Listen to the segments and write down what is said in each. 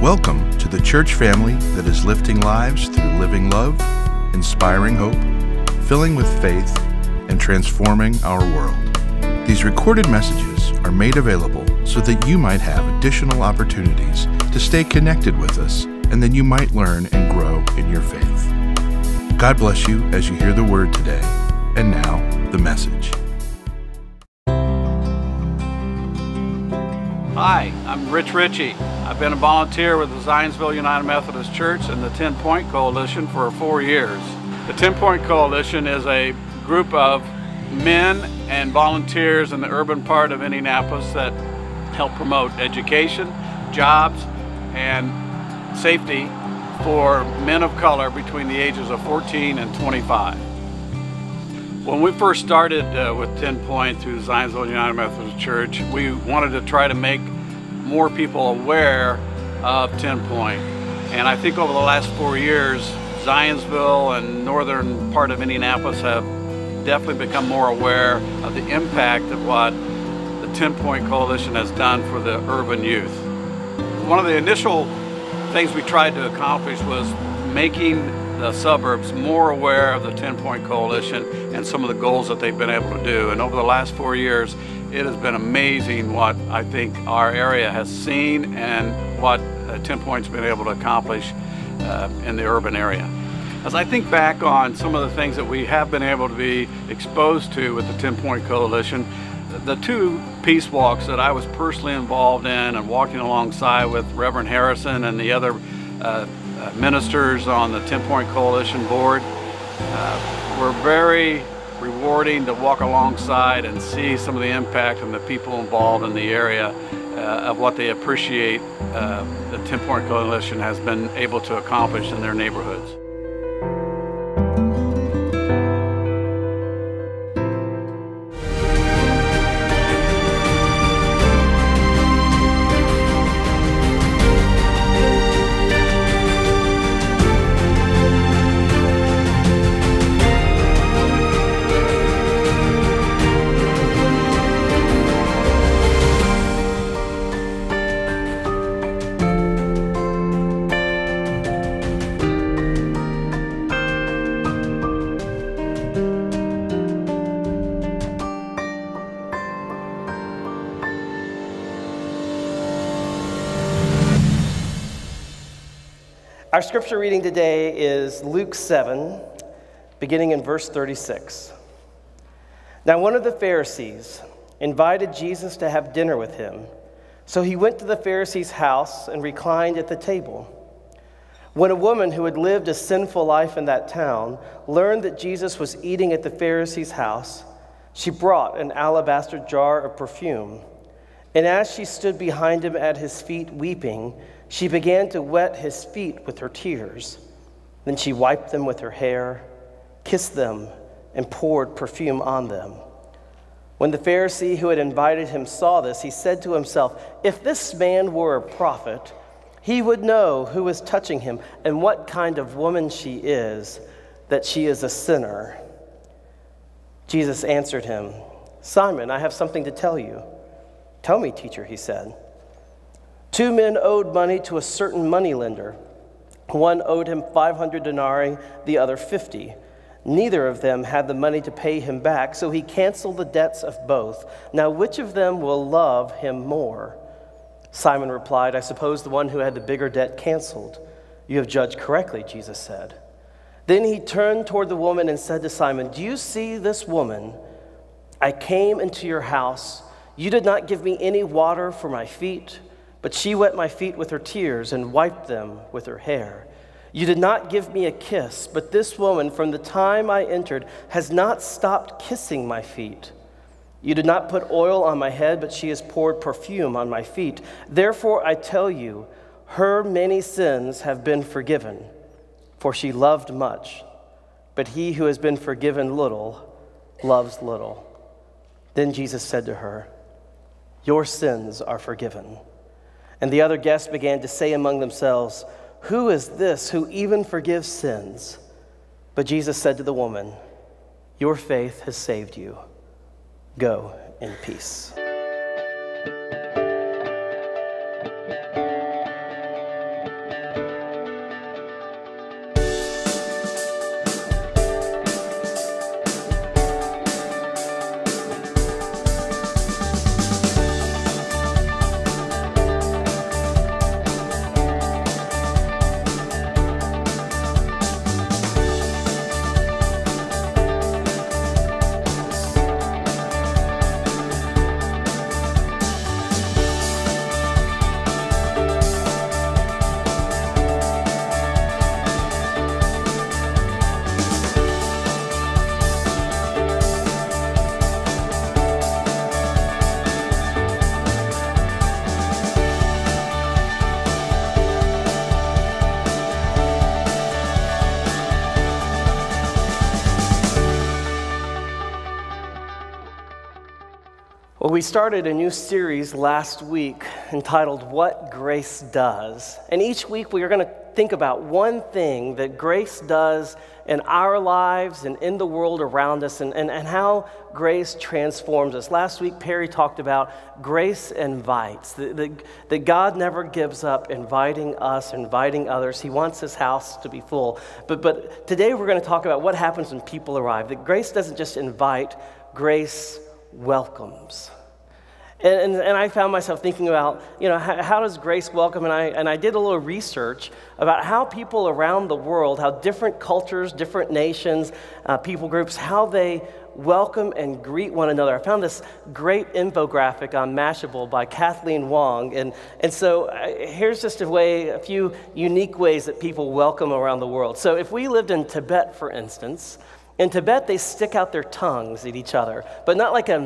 Welcome to the church family that is lifting lives through living love, inspiring hope, filling with faith, and transforming our world. These recorded messages are made available so that you might have additional opportunities to stay connected with us, and then you might learn and grow in your faith. God bless you as you hear the word today. And now, the message. Hi, I'm Rich Ritchie. I've been a volunteer with the Zionsville United Methodist Church and the 10 Point Coalition for 4 years. The 10 Point Coalition is a group of men and volunteers in the urban part of Indianapolis that help promote education, jobs, and safety for men of color between the ages of 14 and 25. When we first started with 10 Point through the Zionsville United Methodist Church, we wanted to try to make more people aware of 10 Point. And I think over the last 4 years, Zionsville and northern part of Indianapolis have definitely become more aware of the impact of what the 10 Point Coalition has done for the urban youth. One of the initial things we tried to accomplish was making the suburbs more aware of the 10 Point Coalition and some of the goals that they've been able to do. And over the last 4 years, it has been amazing what I think our area has seen and what 10 Point's been able to accomplish in the urban area. As I think back on some of the things that we have been able to be exposed to with the 10 Point Coalition, the two peace walks that I was personally involved in and walking alongside with Reverend Harrison and the other ministers on the 10 Point Coalition board were very rewarding to walk alongside and see some of the impact and the people involved in the area of what they appreciate the 10 Point Coalition has been able to accomplish in their neighborhoods. Our scripture reading today is Luke 7, beginning in verse 36. Now one of the Pharisees invited Jesus to have dinner with him, so he went to the Pharisee's house and reclined at the table. When a woman who had lived a sinful life in that town learned that Jesus was eating at the Pharisee's house, she brought an alabaster jar of perfume, and as she stood behind him at his feet weeping, she began to wet his feet with her tears. Then she wiped them with her hair, kissed them, and poured perfume on them. When the Pharisee who had invited him saw this, he said to himself, "If this man were a prophet, he would know who is touching him and what kind of woman she is, that she is a sinner." Jesus answered him, "Simon, I have something to tell you." "Tell me, teacher," he said. 2 men owed money to a certain moneylender. One owed him 500 denarii, the other 50. Neither of them had the money to pay him back, so he canceled the debts of both. Now which of them will love him more? Simon replied, "I suppose the one who had the bigger debt canceled." "You have judged correctly," Jesus said. Then he turned toward the woman and said to Simon, "Do you see this woman? I came into your house. You did not give me any water for my feet, but she wet my feet with her tears and wiped them with her hair. You did not give me a kiss, but this woman from the time I entered has not stopped kissing my feet. You did not put oil on my head, but she has poured perfume on my feet. Therefore I tell you, her many sins have been forgiven, for she loved much. But he who has been forgiven little loves little." Then Jesus said to her, "Your sins are forgiven." And the other guests began to say among themselves, "Who is this who even forgives sins?" But Jesus said to the woman, "Your faith has saved you. Go in peace." Well, we started a new series last week entitled What Grace Does. And each week we are going to think about one thing that grace does in our lives and in the world around us and how grace transforms us. Last week, Perry talked about grace invites, that God never gives up inviting us, inviting others. He wants his house to be full. But today we're going to talk about what happens when people arrive, that grace doesn't just invite, grace welcomes. And I found myself thinking about, how does grace welcome? And I did a little research about how people around the world, how different cultures, different nations, people groups, how they welcome and greet one another. I found this great infographic on Mashable by Kathleen Wong. And so here's just a few unique ways that people welcome around the world. So if we lived in Tibet, for instance, in Tibet, they stick out their tongues at each other, but not like a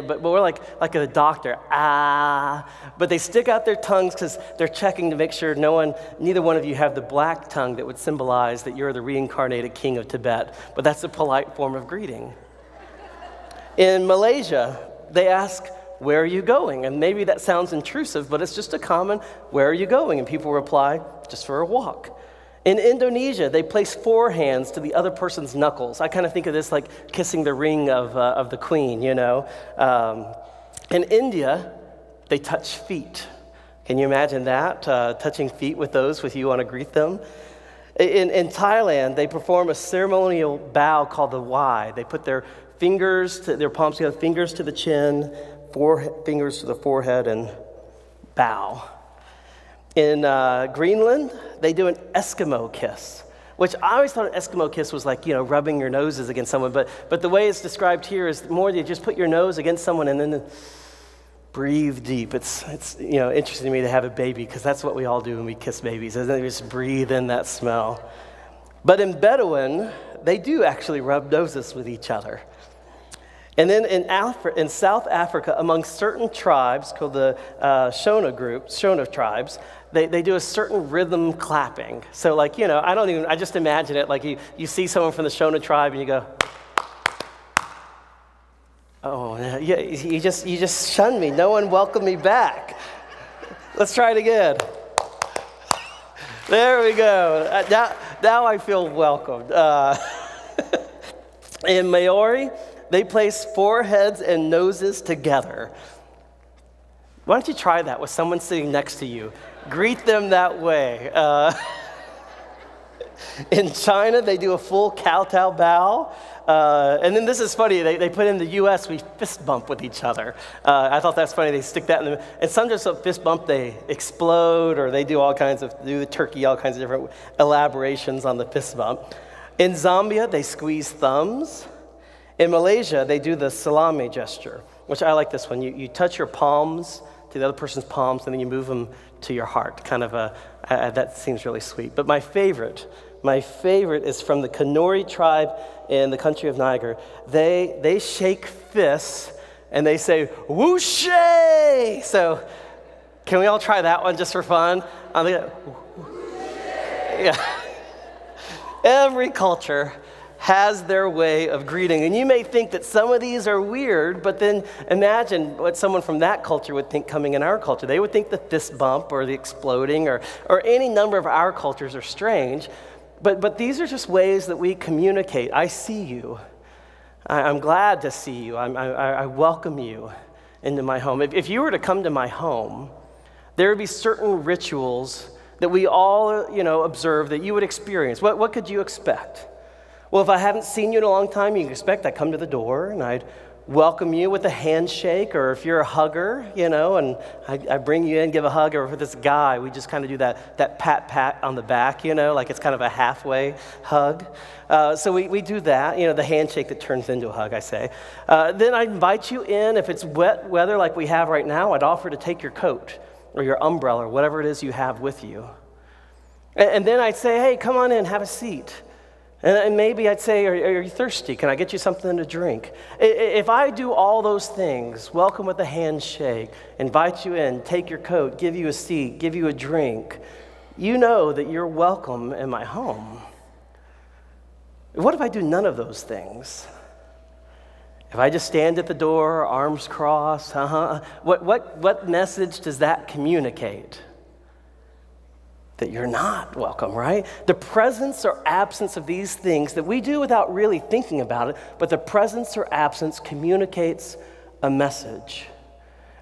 but more like a doctor, But they stick out their tongues because they're checking to make sure neither one of you have the black tongue that would symbolize that you're the reincarnated king of Tibet. But that's a polite form of greeting. In Malaysia, they ask, "Where are you going?" And maybe that sounds intrusive, but it's just a common, "Where are you going?" And people reply, "Just for a walk." In Indonesia, they place forehands to the other person's knuckles. I kind of think of this like kissing the ring of the queen, In India, they touch feet. Can you imagine that? Touching feet with those with you want to greet them? In Thailand, they perform a ceremonial bow called the Y. They put their palms together, fingers to the chin, fingers to the forehead, and bow. In Greenland, they do an Eskimo kiss, which I always thought an Eskimo kiss was like, rubbing your noses against someone. But the way it's described here is more you just put your nose against someone and then breathe deep. It's interesting to me to have a baby because that's what we all do when we kiss babies, isn't it? We just breathe in that smell. But in Bedouin, they do actually rub noses with each other. And then in South Africa, among certain tribes called the Shona tribes, they do a certain rhythm clapping. So I just imagine it like you see someone from the Shona tribe and you go, "Oh, yeah, you just shunned me. No one welcomed me back. Let's try it again." There we go. Now I feel welcomed. In Maori, they place foreheads and noses together. Why don't you try that with someone sitting next to you? Greet them that way. In China, they do a full kowtow bow. And then this is funny. They put in the U.S., we fist bump with each other. I thought that's funny. They stick that in and sometimes a fist bump, they explode, or they do all kinds of different elaborations on the fist bump. In Zambia, they squeeze thumbs. In Malaysia, they do the salami gesture, which I like this one. You touch your palms to the other person's palms, and then you move them to your heart. That seems really sweet. But my favorite is from the Kanuri tribe in the country of Niger. They shake fists, and they say, "Whooshay!" So can we all try that one just for fun? Yeah. Every culture has their way of greeting. And you may think that some of these are weird, but then imagine what someone from that culture would think coming in our culture. They would think the fist bump or the exploding or any number of our cultures are strange. But these are just ways that we communicate. I see you. I'm glad to see you. I welcome you into my home. If you were to come to my home, there would be certain rituals that we all observe that you would experience. What could you expect? Well, if I haven't seen you in a long time, you can expect I'd come to the door and I'd welcome you with a handshake, or if you're a hugger, and I bring you in, give a hug, or for this guy, we just kind of do that pat on the back, like it's kind of a halfway hug. So we do that, the handshake that turns into a hug, I say. Then I invite you in. If it's wet weather like we have right now, I'd offer to take your coat or your umbrella or whatever it is you have with you. And then I'd say, "Hey, come on in, have a seat." And maybe I'd say, are you thirsty? Can I get you something to drink? If I do all those things, welcome with a handshake, invite you in, take your coat, give you a seat, give you a drink, you know that you're welcome in my home. What if I do none of those things? If I just stand at the door, arms crossed, what message does that communicate? That you're not welcome, right? The presence or absence of these things that we do without really thinking about it, but the presence or absence communicates a message.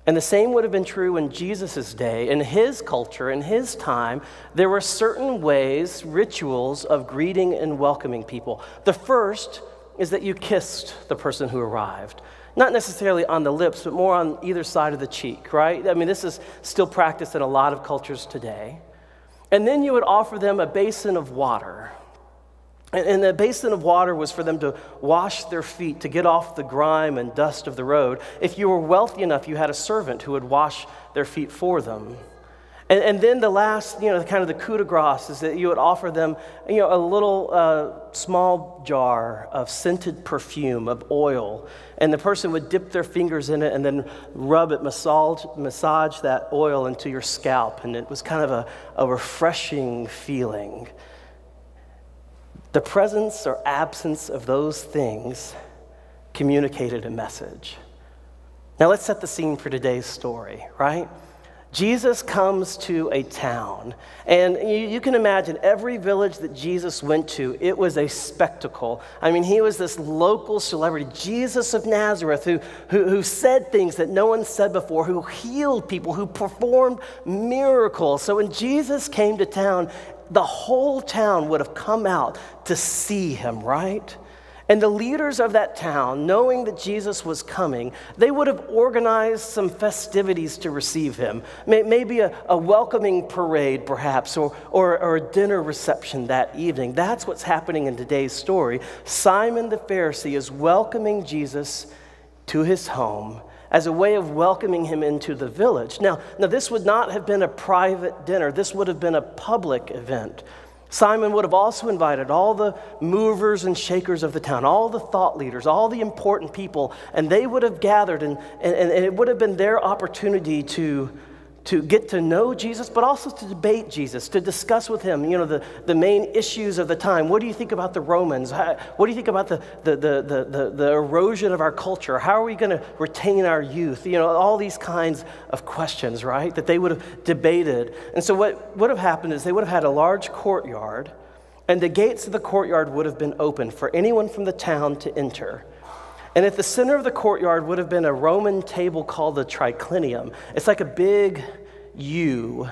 And the same would have been true in Jesus' day. In his culture, in his time, there were certain ways, rituals of greeting and welcoming people. The first is that you kissed the person who arrived. Not necessarily on the lips, but more on either side of the cheek, right? I mean, this is still practiced in a lot of cultures today. And then you would offer them a basin of water. And the basin of water was for them to wash their feet, to get off the grime and dust of the road. If you were wealthy enough, you had a servant who would wash their feet for them. And then the last, kind of the coup de grace is that you would offer them, a little small jar of scented perfume, of oil. And the person would dip their fingers in it and then rub it, massage that oil into your scalp. And it was kind of a refreshing feeling. The presence or absence of those things communicated a message. Now let's set the scene for today's story, right? Jesus comes to a town, and you can imagine every village that Jesus went to, it was a spectacle. I mean, he was this local celebrity, Jesus of Nazareth, who said things that no one said before, who healed people, who performed miracles. So when Jesus came to town, the whole town would have come out to see him, right? And the leaders of that town, knowing that Jesus was coming, they would have organized some festivities to receive him. Maybe a welcoming parade, perhaps, or a dinner reception that evening. That's what's happening in today's story. Simon the Pharisee is welcoming Jesus to his home as a way of welcoming him into the village. Now, this would not have been a private dinner. This would have been a public event. Simon would have also invited all the movers and shakers of the town, all the thought leaders, all the important people, and they would have gathered, and it would have been their opportunity to get to know Jesus, but also to debate Jesus, to discuss with him, the main issues of the time. What do you think about the Romans? What do you think about the erosion of our culture? How are we going to retain our youth? All these kinds of questions, right, that they would have debated. And so what would have happened is they would have had a large courtyard, and the gates of the courtyard would have been open for anyone from the town to enter. And at the center of the courtyard would have been a Roman table called the triclinium. It's like a big U.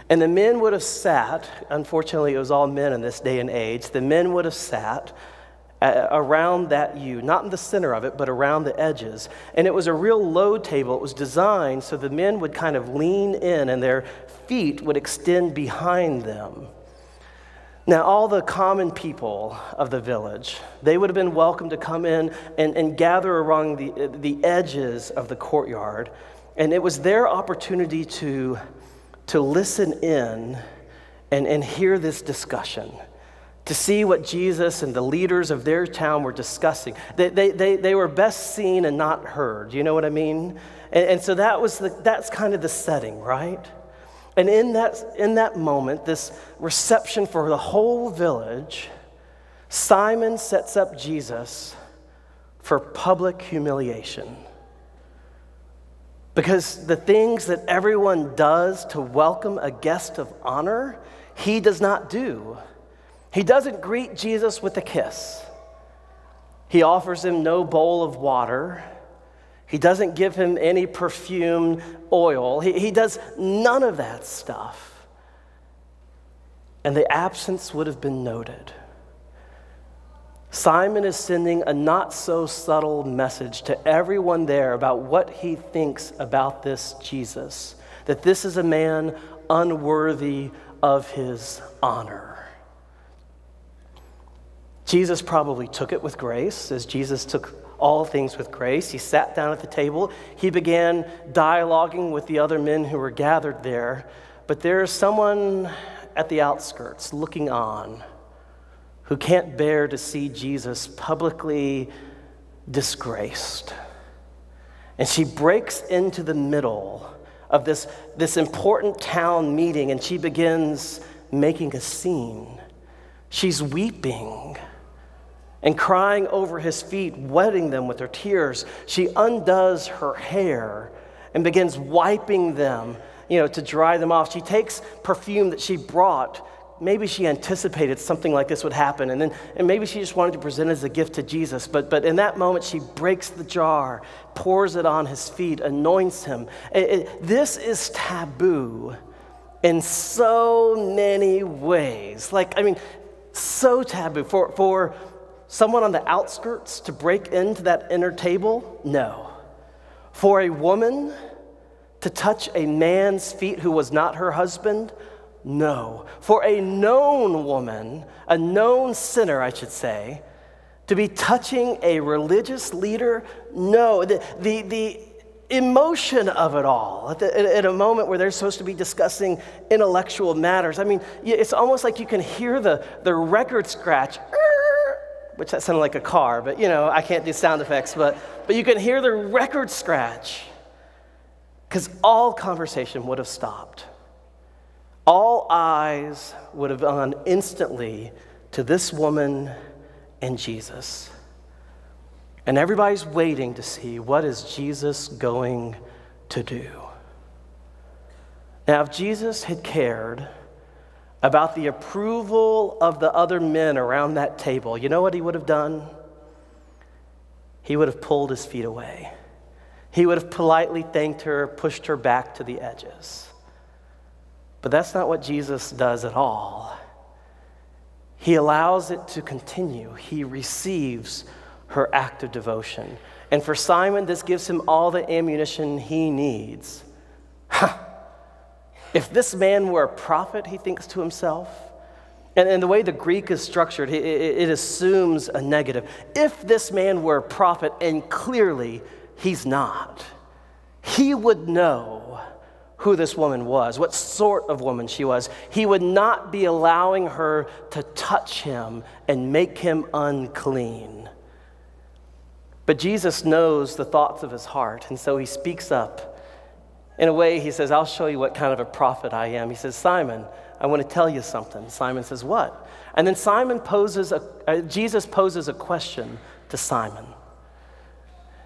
And the men would have sat, unfortunately it was all men in this day and age, the men would have sat around that U, not in the center of it, but around the edges. And it was a real low table. It was designed so the men would kind of lean in and their feet would extend behind them. Now, all the common people of the village, they would have been welcome to come in and gather around the edges of the courtyard. And it was their opportunity to listen in and hear this discussion, to see what Jesus and the leaders of their town were discussing. They were best seen and not heard, you know what I mean? And so that's kind of the setting, right? And in that moment, this reception for the whole village, Simon sets up Jesus for public humiliation. Because the things that everyone does to welcome a guest of honor, he does not do. He doesn't greet Jesus with a kiss. He offers him no bowl of water. He doesn't give him any perfumed oil. He does none of that stuff. And the absence would have been noted. Simon is sending a not so subtle message to everyone there about what he thinks about this Jesus, that this is a man unworthy of his honor. Jesus probably took it with grace, as Jesus took all things with grace. He sat down at the table. He began dialoguing with the other men who were gathered there. But there's someone at the outskirts looking on who can't bear to see Jesus publicly disgraced. And she breaks into the middle of this important town meeting, and she begins making a scene. She's weeping. and crying over his feet, wetting them with her tears. She undoes her hair and begins wiping them, to dry them off. She takes perfume that she brought. Maybe she anticipated something like this would happen, and maybe she just wanted to present it as a gift to Jesus. But in that moment, she breaks the jar, pours it on his feet, anoints him. This is taboo in so many ways. So taboo. For someone on the outskirts to break into that inner table? No. For a woman to touch a man's feet who was not her husband? No. For a known woman, a known sinner, I should say, to be touching a religious leader? No. The emotion of it all, at a moment where they're supposed to be discussing intellectual matters. It's almost like you can hear the record scratch, which that sounded like a car, but I can't do sound effects, but you can hear the record scratch, because all conversation would have stopped. All eyes would have gone instantly to this woman and Jesus. And everybody's waiting to see, what is Jesus going to do? Now, if Jesus had cared about the approval of the other men around that table, you know what he would have done? He would have pulled his feet away. He would have politely thanked her, pushed her back to the edges. But that's not what Jesus does at all. He allows it to continue. He receives her act of devotion. And for Simon, this gives him all the ammunition he needs. If this man were a prophet, he thinks to himself, and the way the Greek is structured, it assumes a negative. If this man were a prophet, and clearly he's not, he would know who this woman was, what sort of woman she was. He would not be allowing her to touch him and make him unclean. But Jesus knows the thoughts of his heart, and so he speaks up. In a way, he says, I'll show you what kind of a prophet I am. He says, Simon, I want to tell you something. Simon says, what? And then Jesus poses a question to Simon.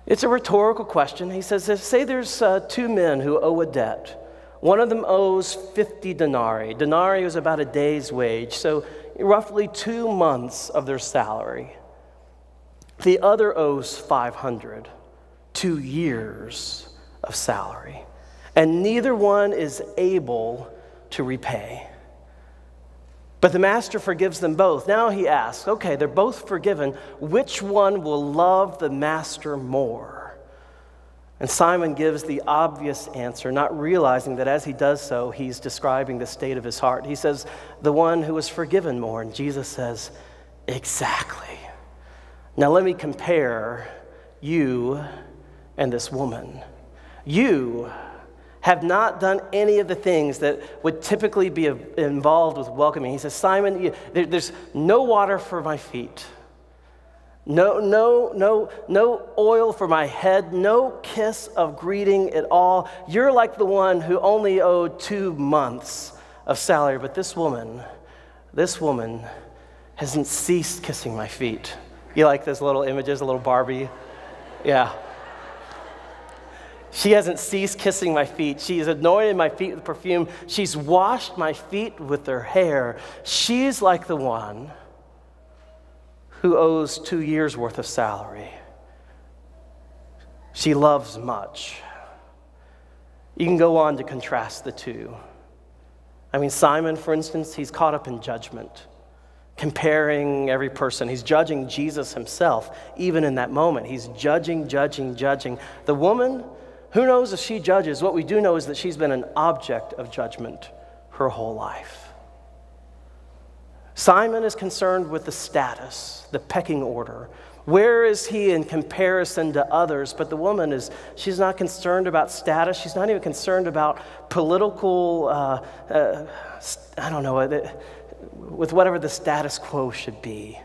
It's a rhetorical question. He says, say there's two men who owe a debt. One of them owes 50 denarii. Denarii is about a day's wage, so roughly 2 months of their salary. The other owes 500, 2 years of salary. And neither one is able to repay. But the master forgives them both. Now he asks, okay, they're both forgiven. Which one will love the master more? And Simon gives the obvious answer, not realizing that as he does so, he's describing the state of his heart. He says, the one who was forgiven more. And Jesus says, exactly. Now let me compare you and this woman. You have not done any of the things that would typically be involved with welcoming. He says, Simon, there's no water for my feet. No oil for my head, no kiss of greeting at all. You're like the one who only owed 2 months of salary. But this woman hasn't ceased kissing my feet. You like those little images, a little Barbie? Yeah. She hasn't ceased kissing my feet. She's anointed my feet with perfume. She's washed my feet with her hair. She's like the one who owes 2 years' worth of salary. She loves much. You can go on to contrast the two. Simon, for instance, he's caught up in judgment, comparing every person. He's judging Jesus himself, even in that moment. He's judging. The woman, who knows if she judges? What we do know is that she's been an object of judgment her whole life. Simon is concerned with the status, the pecking order. Where is he in comparison to others? But the woman she's not concerned about status. She's not even concerned about political, with whatever the status quo should be.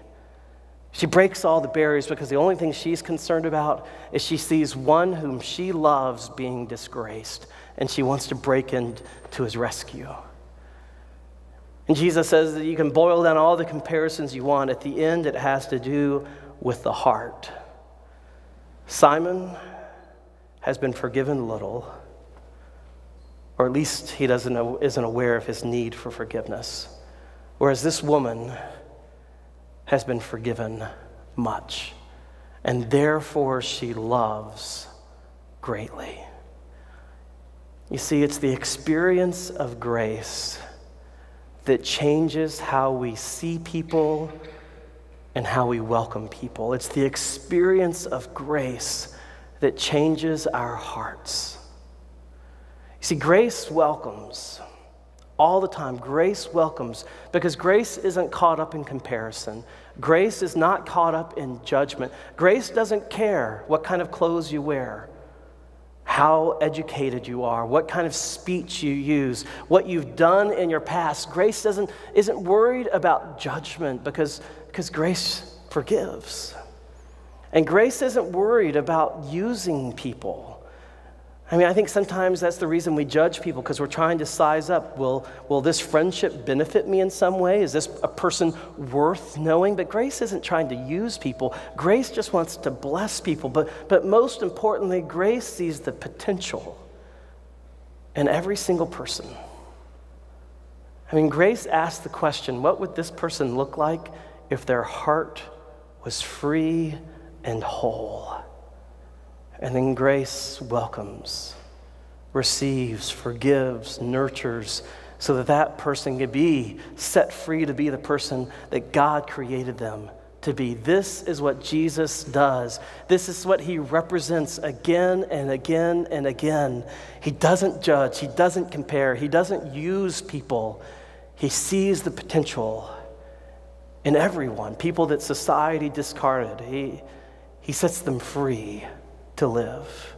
She breaks all the barriers because the only thing she's concerned about is she sees one whom she loves being disgraced, and she wants to break into his rescue. And Jesus says that you can boil down all the comparisons you want. At the end, it has to do with the heart. Simon has been forgiven little, or at least he isn't aware of his need for forgiveness. Whereas this woman has been forgiven much, and therefore she loves greatly. You see, it's the experience of grace that changes how we see people and how we welcome people. It's the experience of grace that changes our hearts. You see, grace welcomes all the time. Grace welcomes because grace isn't caught up in comparison. Grace is not caught up in judgment. Grace doesn't care what kind of clothes you wear, how educated you are, what kind of speech you use, what you've done in your past. Grace isn't worried about judgment because grace forgives. And grace isn't worried about using people. I mean, I think sometimes that's the reason we judge people, because we're trying to size up. Will this friendship benefit me in some way? Is this a person worth knowing? But grace isn't trying to use people. Grace just wants to bless people. But most importantly, grace sees the potential in every single person. I mean, grace asks the question, what would this person look like if their heart was free and whole? And then grace welcomes, receives, forgives, nurtures, so that that person can be set free to be the person that God created them to be. This is what Jesus does. This is what he represents again and again and again. He doesn't judge. He doesn't compare. He doesn't use people. He sees the potential in everyone, people that society discarded. He sets them free to live.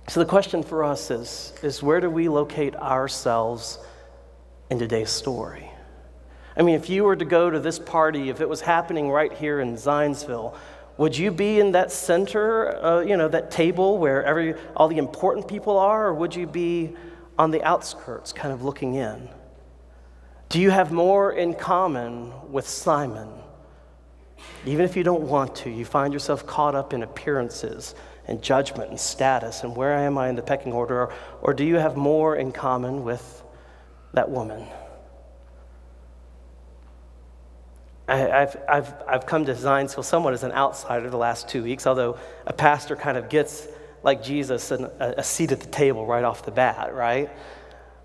So the question for us is where do we locate ourselves in today's story? I mean, if you were to go to this party, if it was happening right here in Zionsville, would you be in that center, that table where all the important people are, or would you be on the outskirts, kind of looking in? Do you have more in common with Simon? Even if you don't want to, you find yourself caught up in appearances and judgment and status and where am I in the pecking order, or do you have more in common with that woman? I've come to Zionsville somewhat as an outsider the last 2 weeks, although a pastor kind of gets, like Jesus, a seat at the table right off the bat, right?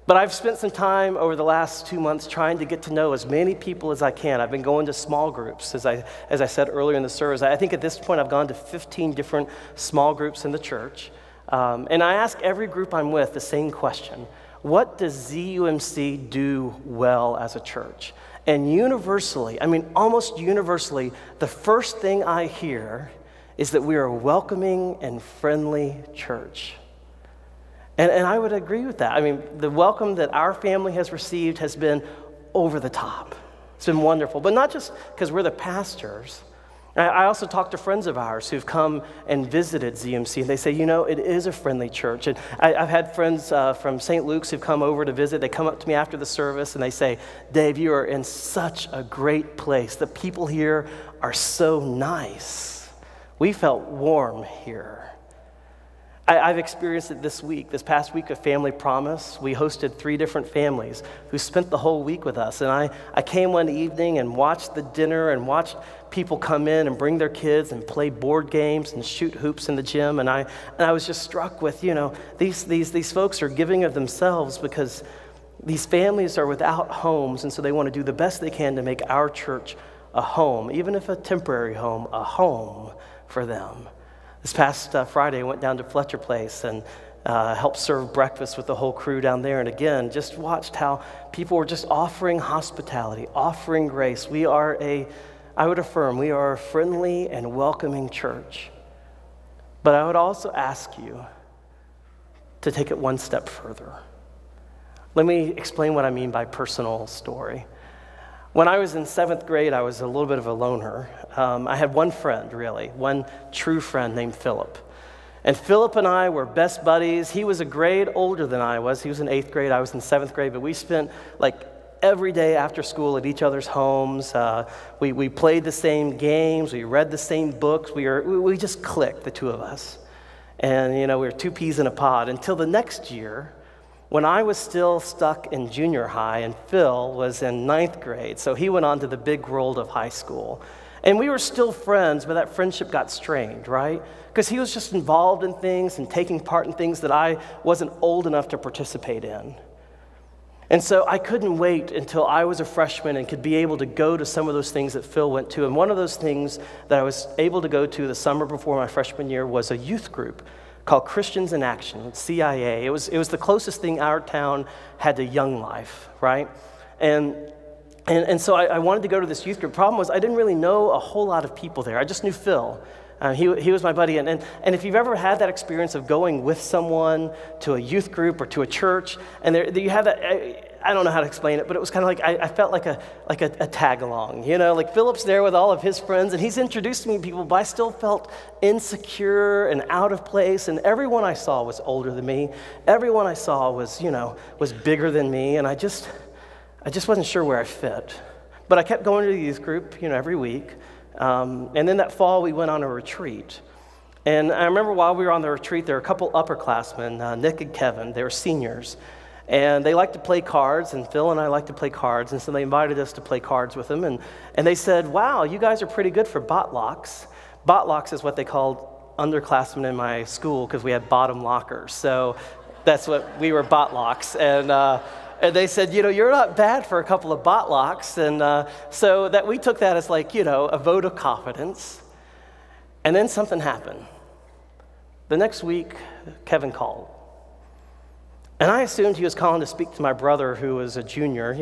But I've spent some time over the last 2 months trying to get to know as many people as I can. I've been going to small groups, as I said earlier in the service. I think at this point I've gone to 15 different small groups in the church. And I ask every group I'm with the same question. What does ZUMC do well as a church? And universally, I mean almost universally, the first thing I hear is that we are a welcoming and friendly church. And I would agree with that. I mean, the welcome that our family has received has been over the top. It's been wonderful, but not just because we're the pastors. I also talked to friends of ours who've come and visited ZMC, and they say, it is a friendly church. And I've had friends from St. Luke's who've come over to visit. They come up to me after the service, and they say, Dave, you are in such a great place. The people here are so nice. We felt warm here. I've experienced it this past week of Family Promise. We hosted 3 different families who spent the whole week with us. And I came one evening and watched the dinner and watched people come in and bring their kids and play board games and shoot hoops in the gym. And I was just struck with, these folks are giving of themselves because these families are without homes. And so they want to do the best they can to make our church a home, even if a temporary home, a home for them. This past Friday, I went down to Fletcher Place and helped serve breakfast with the whole crew down there. And again, just watched how people were just offering hospitality, offering grace. I would affirm, we are a friendly and welcoming church. But I would also ask you to take it one step further. Let me explain what I mean by personal story. When I was in 7th grade, I was a little bit of a loner. I had one friend, really, one true friend named Philip. And Philip and I were best buddies. He was a grade older than I was. He was in 8th grade, I was in 7th grade, but we spent like every day after school at each other's homes. We played the same games. We read the same books. We just clicked, the two of us. And, we were two peas in a pod until the next year when I was still stuck in junior high and Phil was in 9th grade. So he went on to the big world of high school. And we were still friends, but that friendship got strained, right? Because he was just involved in things and taking part in things that I wasn't old enough to participate in. And so I couldn't wait until I was a freshman and could be able to go to some of those things that Phil went to. And one of those things that I was able to go to the summer before my freshman year was a youth group called Christians in Action, CIA. It was the closest thing our town had to Young Life, right? And so I wanted to go to this youth group. Problem was I didn't really know a whole lot of people there. I just knew Phil. He was my buddy. And if you've ever had that experience of going with someone to a youth group or to a church, and you have that, I don't know how to explain it, but it was kind of like, I felt like a tag along, like Philip's there with all of his friends, and he's introduced me to people, but I still felt insecure and out of place, and everyone I saw was older than me. Everyone I saw was bigger than me, and I just wasn't sure where I fit. But I kept going to the youth group, every week. And then that fall, we went on a retreat. And I remember while we were on the retreat, there were a couple upperclassmen, Nick and Kevin. They were seniors. And they liked to play cards, and Phil and I liked to play cards. And so they invited us to play cards with them. And they said, wow, you guys are pretty good for botlocks. Botlocks is what they called underclassmen in my school because we had bottom lockers. So that's what we were, botlocks. And they said, you're not bad for a couple of botlocks. And so that we took that as like, a vote of confidence. And then something happened. The next week, Kevin called. And I assumed he was calling to speak to my brother, who was a junior,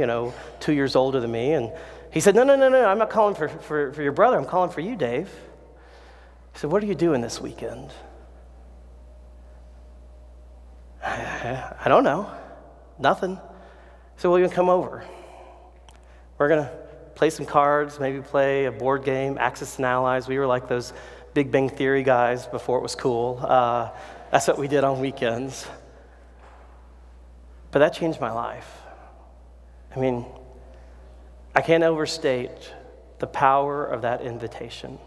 2 years older than me. And he said, no, I'm not calling for your brother. I'm calling for you, Dave. He said, what are you doing this weekend? I don't know. Nothing. So we're going to come over. We're going to play some cards, maybe play a board game, Axis and Allies. We were like those Big Bang Theory guys before it was cool. That's what we did on weekends. But that changed my life. I mean, I can't overstate the power of that invitation.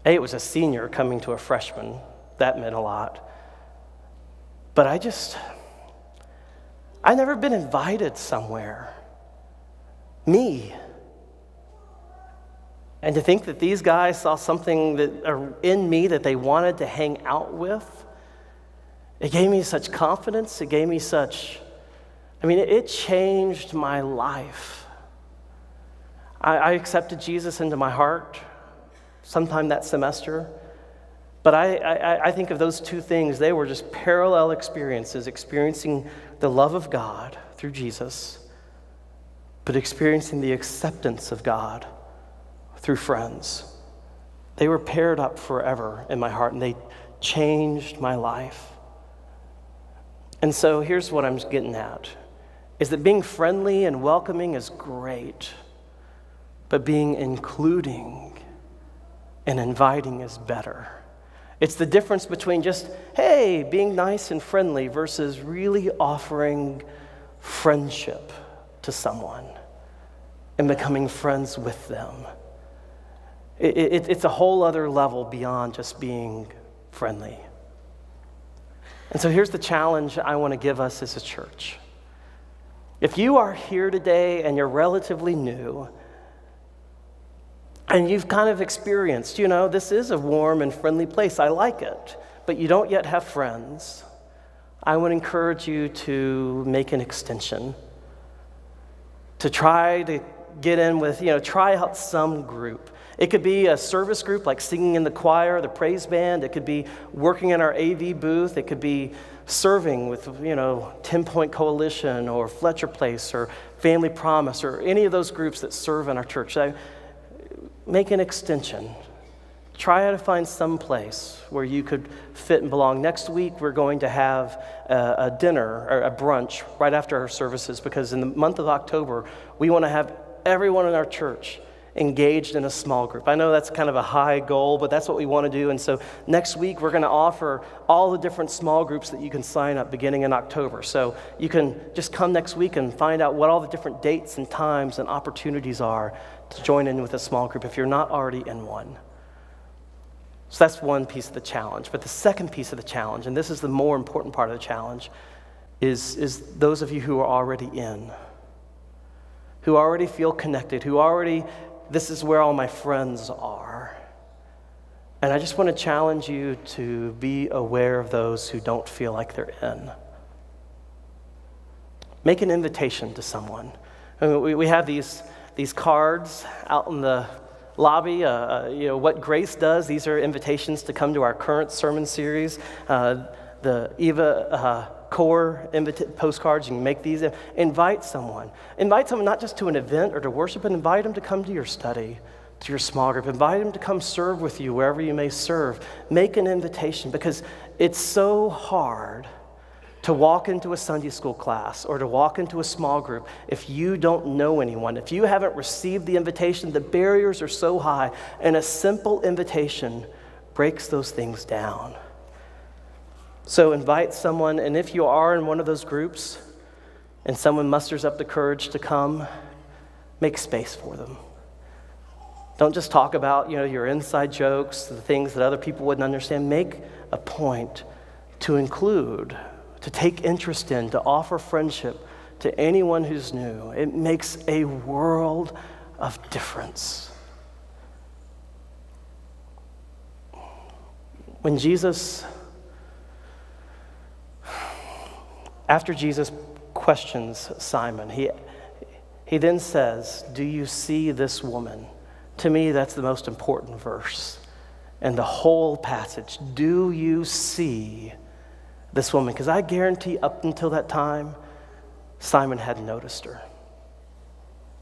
It was a senior coming to a freshman. That meant a lot. But I'd never been invited somewhere. Me. And to think that these guys saw something in me that they wanted to hang out with, it gave me such confidence. It gave me it changed my life. I accepted Jesus into my heart sometime that semester. But I think of those two things, they were just parallel experiences, experiencing the love of God through Jesus, but experiencing the acceptance of God through friends. They were paired up forever in my heart, and they changed my life. And so here's what I'm getting at, is that being friendly and welcoming is great, but being including and inviting is better. It's the difference between just, hey, being nice and friendly versus really offering friendship to someone and becoming friends with them. It's a whole other level beyond just being friendly. And so here's the challenge I want to give us as a church. If you are here today and you're relatively new, and you've kind of experienced, this is a warm and friendly place. I like it. But you don't yet have friends. I would encourage you to make an extension. To try to get in with, try out some group. It could be a service group like singing in the choir, the praise band. It could be working in our AV booth. It could be serving with, 10-Point Coalition or Fletcher Place or Family Promise or any of those groups that serve in our church. Make an extension. Try to find some place where you could fit and belong. Next week, we're going to have a dinner or a brunch right after our services, because in the month of October, we want to have everyone in our church engaged in a small group. I know that's kind of a high goal, but that's what we want to do. And so next week, we're going to offer all the different small groups that you can sign up beginning in October. So you can just come next week and find out what all the different dates and times and opportunities are to join in with a small group if you're not already in one. So that's one piece of the challenge. But the second piece of the challenge, and this is the more important part of the challenge, is those of you who are already in, who already feel connected, who already, this is where all my friends are. And I just want to challenge you to be aware of those who don't feel like they're in. Make an invitation to someone. I mean, we have these cards out in the lobby. What Grace does, these are invitations to come to our current sermon series. The Eva Core postcards, you can make these. Invite someone. Invite someone not just to an event or to worship, but invite them to come to your study, to your small group. Invite them to come serve with you wherever you may serve. Make an invitation, because it's so hard to walk into a Sunday school class or to walk into a small group if you don't know anyone. If you haven't received the invitation, the barriers are so high, and a simple invitation breaks those things down. So invite someone, and if you are in one of those groups and someone musters up the courage to come, make space for them. Don't just talk about, your inside jokes, the things that other people wouldn't understand. Make a point to include, to take interest in, to offer friendship to anyone who's new. It makes a world of difference. After Jesus questions Simon, he then says, "Do you see this woman?" To me, that's the most important verse in the whole passage. Do you see this woman? Because I guarantee up until that time, Simon hadn't noticed her.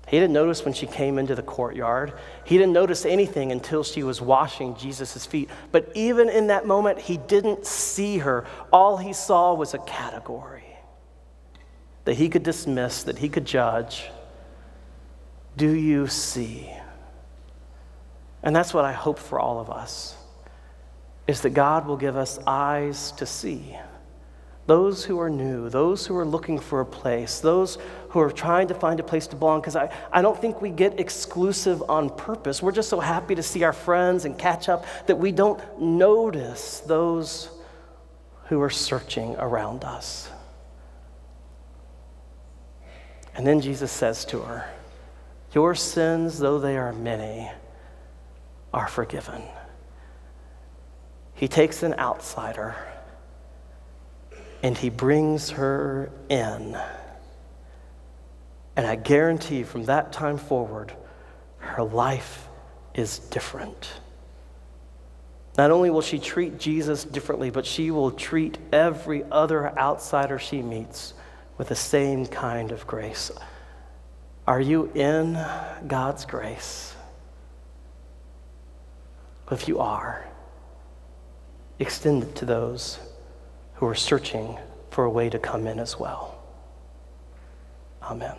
He didn't notice when she came into the courtyard. He didn't notice anything until she was washing Jesus' feet. But even in that moment, he didn't see her. All he saw was a category that he could dismiss, that he could judge. Do you see? And that's what I hope for all of us, is that God will give us eyes to see. Those who are new, those who are looking for a place, those who are trying to find a place to belong, because I don't think we get exclusive on purpose. We're just so happy to see our friends and catch up that we don't notice those who are searching around us. And then Jesus says to her, "Your sins, though they are many, are forgiven." He takes an outsider and he brings her in. And I guarantee from that time forward, her life is different. Not only will she treat Jesus differently, but she will treat every other outsider she meets with the same kind of grace. Are you in God's grace? If you are, extend it to those who are searching for a way to come in as well. Amen.